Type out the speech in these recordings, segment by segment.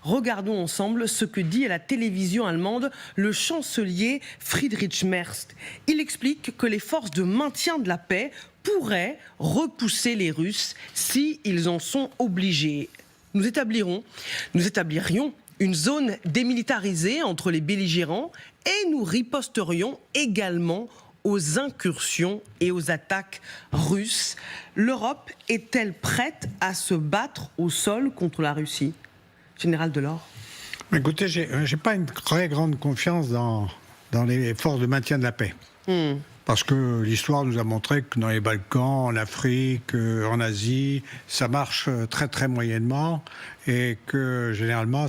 regardons ensemble ce que dit à la télévision allemande le chancelier Friedrich Merz. Il explique que les forces de maintien de la paix pourraient repousser les Russes si ils en sont obligés. Nous établirions une zone démilitarisée entre les belligérants et nous riposterions également aux incursions et aux attaques russes. L'Europe est-elle prête à se battre au sol contre la Russie? Général Delors. Écoutez, j'ai pas une très grande confiance dans les forces de maintien de la paix. Parce que l'histoire nous a montré que dans les Balkans, en Afrique, en Asie, ça marche très très moyennement et que généralement,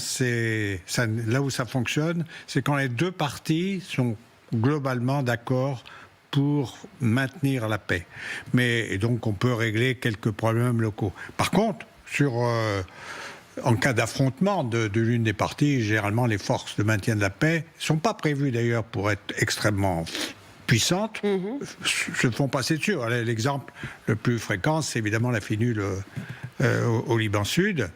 là où ça fonctionne, c'est quand les deux parties sont globalement d'accord pour maintenir la paix. Et donc on peut régler quelques problèmes locaux. Par contre, en cas d'affrontement de l'une des parties, généralement les forces de maintien de la paix ne sont pas prévues d'ailleurs pour être extrêmement puissantes, se font passer dessus. L'exemple le plus fréquent, c'est évidemment la finule au Liban Sud,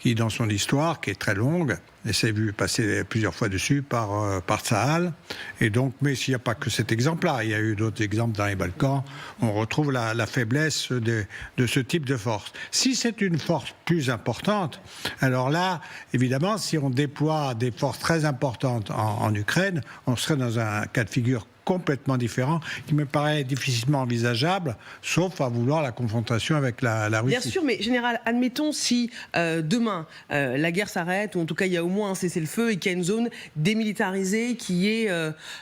qui dans son histoire, qui est très longue, et s'est vu passer plusieurs fois dessus par Tsahal. Et donc, mais s'il n'y a pas que cet exemple-là, il y a eu d'autres exemples dans les Balkans, on retrouve la faiblesse de ce type de force. Si c'est une force plus importante, alors là, évidemment, si on déploie des forces très importantes en Ukraine, on serait dans un cas de figure complètement différent, qui me paraît difficilement envisageable, sauf à vouloir la confrontation avec la Russie. Bien sûr, mais général, admettons si demain la guerre s'arrête, ou en tout cas il y a au moins un cessez-le-feu et qu'il y a une zone démilitarisée qui est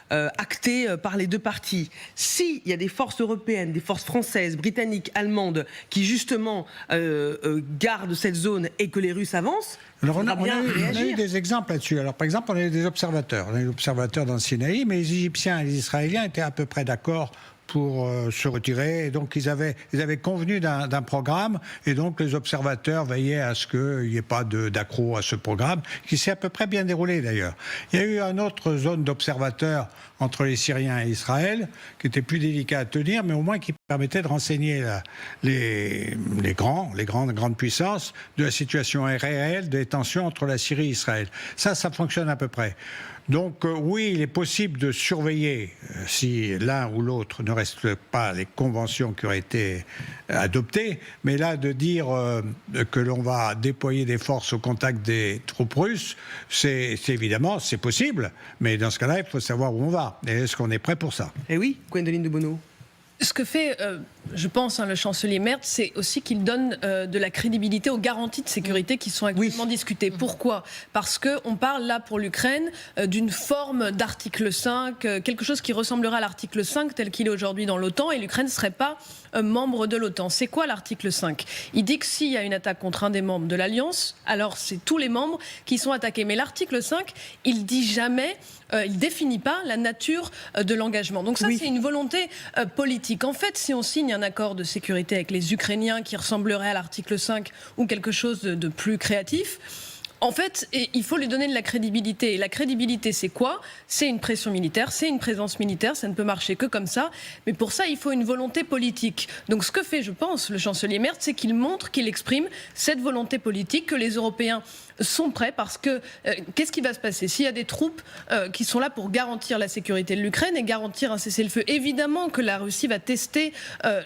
actée par les deux parties. S'il y a des forces européennes, des forces françaises, britanniques, allemandes, qui justement gardent cette zone et que les Russes avancent, alors on a eu des exemples là-dessus. Alors par exemple, on a eu des observateurs. On a eu des observateurs dans le Sinaï, mais les Égyptiens et les Israéliens étaient à peu près d'accord pour se retirer. Et donc ils avaient convenu d'un programme, et donc les observateurs veillaient à ce qu'il n'y ait pas d'accroc à ce programme, qui s'est à peu près bien déroulé d'ailleurs. Il y a eu une autre zone d'observateurs entre les Syriens et Israël, qui était plus délicat à tenir, mais au moins qui permettait de renseigner les grandes puissances de la situation réelle des tensions entre la Syrie et Israël. Ça fonctionne à peu près. Donc oui, il est possible de surveiller si l'un ou l'autre ne respecte pas les conventions qui auraient été adoptées, mais là de dire que l'on va déployer des forces au contact des troupes russes, c'est évidemment, c'est possible, mais dans ce cas-là, il faut savoir où on va. Et est-ce qu'on est prêt pour ça? Eh oui, Gwendoline de Bono. Ce que fait, je pense, le chancelier Merz, c'est aussi qu'il donne de la crédibilité aux garanties de sécurité qui sont actuellement discutées. Pourquoi? Parce qu'on parle là pour l'Ukraine d'une forme d'article 5, quelque chose qui ressemblera à l'article 5 tel qu'il est aujourd'hui dans l'OTAN, et l'Ukraine ne serait pas membre de l'OTAN. C'est quoi l'article 5? Il dit que s'il y a une attaque contre un des membres de l'Alliance, alors c'est tous les membres qui sont attaqués. Mais l'article 5, il dit jamais, il définit pas la nature de l'engagement. Donc ça, c'est une volonté politique. En fait, si on signe un accord de sécurité avec les Ukrainiens qui ressemblerait à l'article 5 ou quelque chose de plus créatif, en fait, il faut lui donner de la crédibilité. Et la crédibilité, c'est quoi? C'est une pression militaire, c'est une présence militaire, ça ne peut marcher que comme ça. Mais pour ça, il faut une volonté politique. Donc ce que fait, je pense, le chancelier Merz, c'est qu'il montre, qu'il exprime cette volonté politique, que les Européens sont prêts, parce que qu'est-ce qui va se passer s'il y a des troupes qui sont là pour garantir la sécurité de l'Ukraine et garantir un cessez-le-feu? Évidemment que la Russie va tester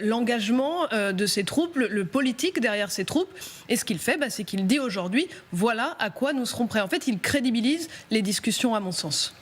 l'engagement de ses troupes, le politique derrière ses troupes. Et ce qu'il fait, c'est qu'il dit aujourd'hui, voilà à quoi nous serons prêts. En fait, il crédibilise les discussions, à mon sens.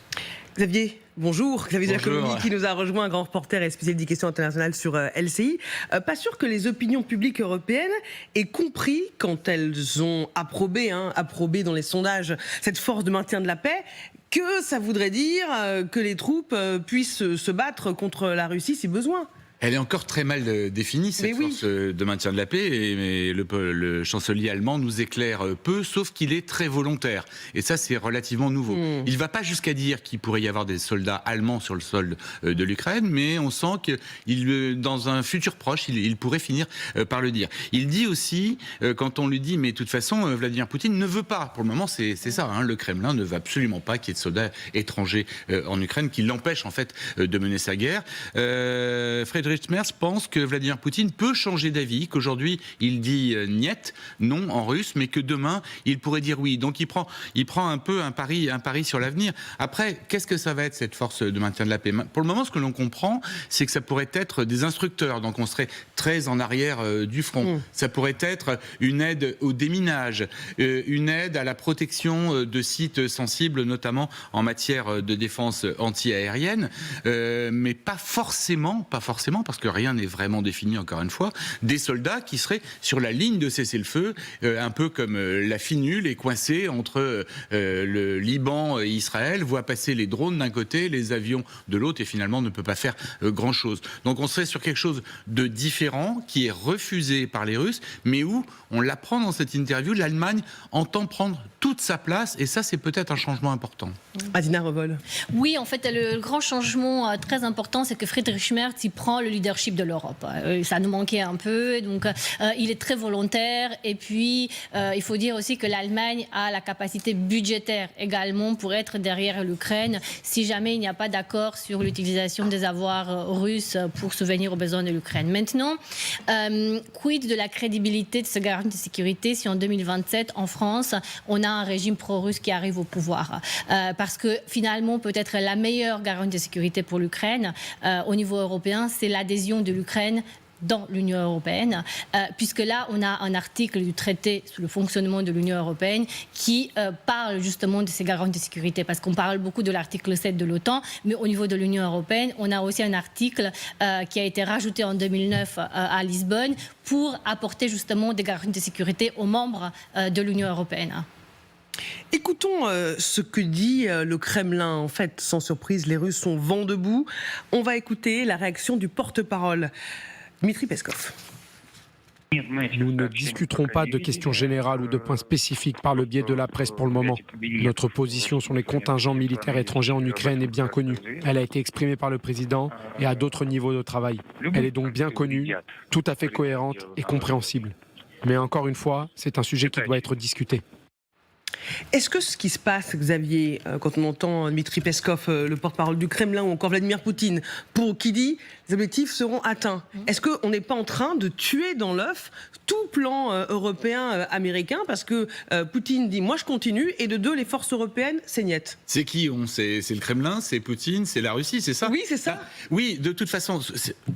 Xavier, bonjour. Xavier Giacomini qui nous a rejoint, un grand reporter et spécialiste des questions internationales sur LCI. Pas sûr que les opinions publiques européennes aient compris, quand elles ont approbé dans les sondages cette force de maintien de la paix, que ça voudrait dire que les troupes puissent se battre contre la Russie si besoin. Elle est encore très mal définie, cette force de maintien de la paix, mais le chancelier allemand nous éclaire peu, sauf qu'il est très volontaire. Et ça, c'est relativement nouveau. Il ne va pas jusqu'à dire qu'il pourrait y avoir des soldats allemands sur le sol de l'Ukraine, mais on sent que dans un futur proche, il pourrait finir par le dire. Il dit aussi, quand on lui dit, mais de toute façon, Vladimir Poutine ne veut pas, pour le moment, c'est ça, le Kremlin ne veut absolument pas qu'il y ait de soldats étrangers en Ukraine, qui l'empêchent en fait de mener sa guerre. Friedrich Friedrich Merz pense que Vladimir Poutine peut changer d'avis, qu'aujourd'hui il dit niet, non en russe, mais que demain il pourrait dire oui. Donc il prend un peu un pari sur l'avenir. Après, qu'est-ce que ça va être cette force de maintien de la paix? Pour le moment, ce que l'on comprend, c'est que ça pourrait être des instructeurs, donc on serait très en arrière du front. Ça pourrait être une aide au déminage, une aide à la protection de sites sensibles, notamment en matière de défense anti-aérienne, mais pas forcément, parce que rien n'est vraiment défini, encore une fois, des soldats qui seraient sur la ligne de cessez-le-feu, un peu comme la finule est coincée entre le Liban et Israël, voit passer les drones d'un côté, les avions de l'autre, et finalement ne peut pas faire grand-chose. Donc on serait sur quelque chose de différent, qui est refusé par les Russes, mais où, on l'apprend dans cette interview, l'Allemagne entend prendre toute sa place, et ça c'est peut-être un changement important. Adina Revol. Oui, en fait, le grand changement très important, c'est que Friedrich Merz, il prend le leadership de l'Europe. Ça nous manquait un peu, donc il est très volontaire, et puis il faut dire aussi que l'Allemagne a la capacité budgétaire également pour être derrière l'Ukraine, si jamais il n'y a pas d'accord sur l'utilisation des avoirs russes pour subvenir aux besoins de l'Ukraine. Maintenant, quid de la crédibilité de ce garantie de sécurité si en 2027, en France, on a un régime pro-russe qui arrive au pouvoir? Parce que finalement, peut-être la meilleure garantie de sécurité pour l'Ukraine au niveau européen, c'est l'adhésion de l'Ukraine dans l'Union européenne, puisque là, on a un article du traité sur le fonctionnement de l'Union européenne qui parle justement de ces garanties de sécurité, parce qu'on parle beaucoup de l'article 7 de l'OTAN, mais au niveau de l'Union européenne, on a aussi un article qui a été rajouté en 2009 à Lisbonne pour apporter justement des garanties de sécurité aux membres de l'Union européenne. Écoutons ce que dit le Kremlin. En fait, sans surprise, les Russes sont vent debout. On va écouter la réaction du porte-parole, Dmitri Peskov. Nous ne discuterons pas de questions générales ou de points spécifiques par le biais de la presse pour le moment. Notre position sur les contingents militaires étrangers en Ukraine est bien connue. Elle a été exprimée par le président et à d'autres niveaux de travail. Elle est donc bien connue, tout à fait cohérente et compréhensible. Mais encore une fois, c'est un sujet qui doit être discuté. Est-ce que ce qui se passe, Xavier, quand on entend Dmitri Peskov, le porte-parole du Kremlin, ou encore Vladimir Poutine, qui dit les objectifs seront atteints, est-ce qu'on n'est pas en train de tuer dans l'œuf tout plan européen américain, parce que Poutine dit moi je continue, et de deux, les forces européennes, c'est niet? C'est qui c'est le Kremlin, c'est Poutine, c'est la Russie, c'est ça? Oui, c'est ça. Oui, de toute façon,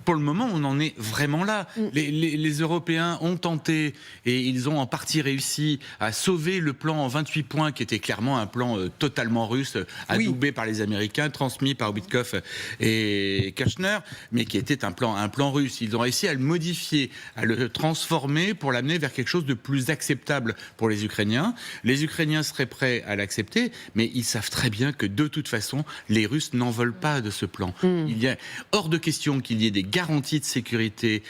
pour le moment, on en est vraiment là. Les Européens ont tenté, et ils ont en partie réussi à sauver le plan en 28 points, qui était clairement un plan totalement russe, adoubé par les Américains, transmis par Witkoff et Kushner, mais qui était un plan russe. Ils ont réussi à le modifier, à le transformer pour l'amener vers quelque chose de plus acceptable pour les Ukrainiens. Les Ukrainiens seraient prêts à l'accepter, mais ils savent très bien que de toute façon, les Russes n'en veulent pas de ce plan. Il y a hors de question qu'il y ait des garanties de sécurité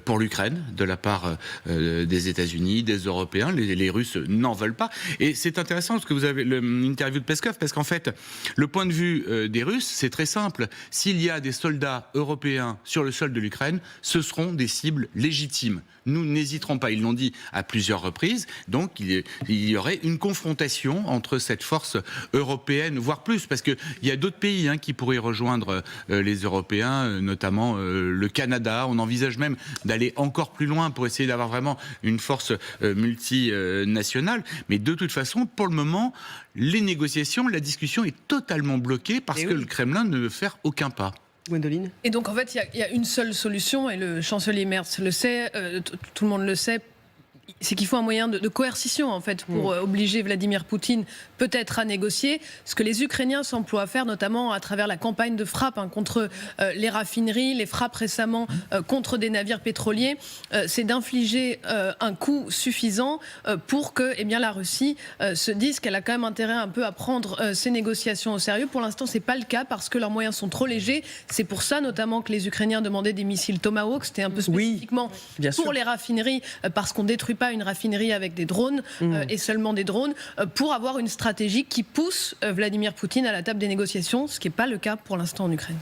pour l'Ukraine de la part des États-Unis, des Européens. Les Russes n'en veulent pas. Et c'est intéressant parce que vous avez l'interview de Peskov, parce qu'en fait, le point de vue des Russes, c'est très simple. S'il y a des soldats européens sur le sol de l'Ukraine, ce seront des cibles légitimes. Nous n'hésiterons pas, ils l'ont dit à plusieurs reprises, donc il y aurait une confrontation entre cette force européenne, voire plus, parce qu'il y a d'autres pays qui pourraient rejoindre les Européens, notamment le Canada. On envisage même d'aller encore plus loin pour essayer d'avoir vraiment une force multinationale, mais de toute façon, pour le moment, les négociations, la discussion est totalement bloquée parce que le Kremlin ne veut faire aucun pas. Gwendoline. Et donc en fait, il y a une seule solution, et le chancelier Merz le sait, tout le monde le sait, c'est qu'il faut un moyen de coercition en fait pour obliger Vladimir Poutine peut-être à négocier. Ce que les Ukrainiens s'emploient à faire, notamment à travers la campagne de frappe contre les raffineries, les frappes récemment contre des navires pétroliers, c'est d'infliger un coût suffisant pour que la Russie se dise qu'elle a quand même intérêt un peu à prendre ces négociations au sérieux. Pour l'instant, c'est pas le cas parce que leurs moyens sont trop légers. C'est pour ça notamment que les Ukrainiens demandaient des missiles Tomahawk. C'était un peu spécifiquement pour les raffineries, parce qu'on détruit pas une raffinerie avec des drones et seulement des drones, pour avoir une stratégie qui pousse Vladimir Poutine à la table des négociations, ce qui n'est pas le cas pour l'instant en Ukraine.